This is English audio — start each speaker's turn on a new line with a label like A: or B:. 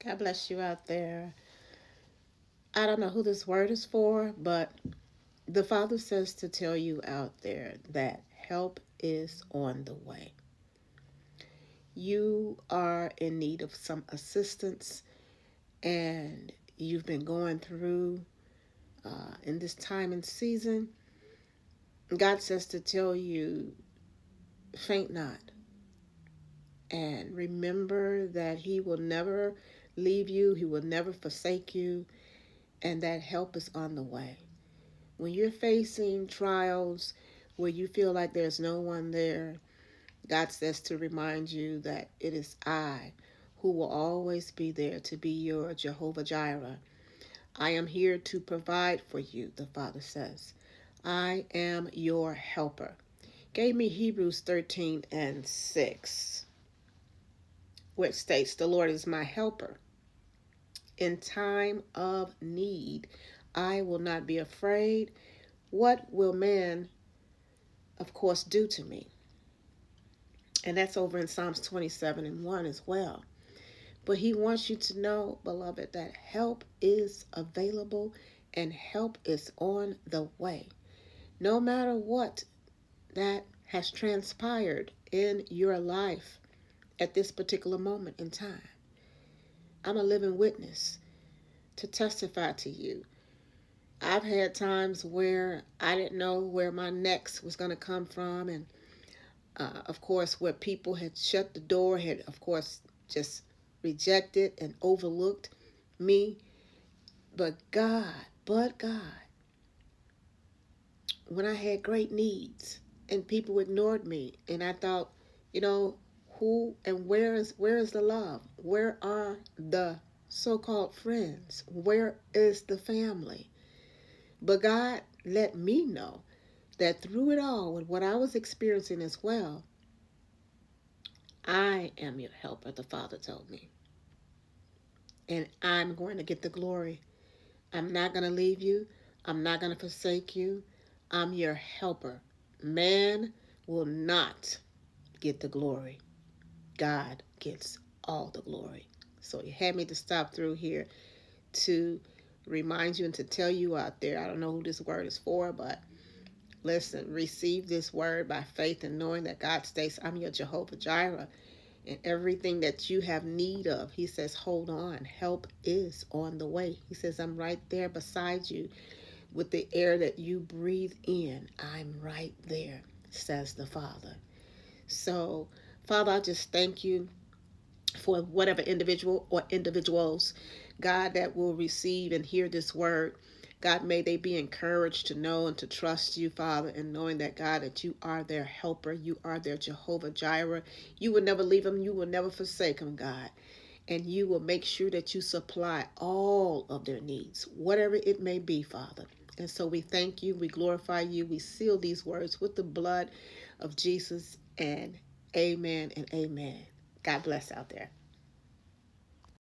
A: God bless you out there. I don't know who this word is for, but the Father says to tell you out there that help is on the way. You are in need of some assistance, and you've been going through in this time and season. God says to tell you, faint not, and remember that He will never leave you, He will never forsake you, and that help is on the way. When you're facing trials where you feel like there's no one there, God says to remind you that it is I who will always be there to be your Jehovah Jireh. I am here to provide for you, the Father says. I am your helper. Gave me Hebrews 13 and 6, which states, the Lord is my helper. In time of need, I will not be afraid. What will man, of course, do to me? And that's over in Psalms 27 and 1 as well. But he wants you to know, beloved, that help is available and help is on the way. No matter what that has transpired in your life at this particular moment in time, I'm a living witness to testify to you. I've had times where I didn't know where my next was going to come from, and of course, where people had shut the door, had, of course, just rejected and overlooked me. But God, when I had great needs and people ignored me, and I thought, you know, who and where is the love? Where are the so-called friends? Where is the family? But God let me know that through it all, with what I was experiencing as well, I am your helper, the Father told me. And I'm going to get the glory. I'm not going to leave you. I'm not going to forsake you. I'm your helper. Man will not get the glory. God gets all the glory. So he had me to stop through here to remind you and to tell you out there. I don't know who this word is for, but listen, receive this word by faith and knowing that God states, I'm your Jehovah Jireh. And everything that you have need of, he says, hold on. Help is on the way. He says, I'm right there beside you with the air that you breathe in. I'm right there, says the Father. So, Father, I just thank you for whatever individual or individuals, God, that will receive and hear this word. God, may they be encouraged to know and to trust you, Father, and knowing that, God, that you are their helper. You are their Jehovah Jireh. You will never leave them. You will never forsake them, God. And you will make sure that you supply all of their needs, whatever it may be, Father. And so we thank you. We glorify you. We seal these words with the blood of Jesus. And amen and amen. God bless out there.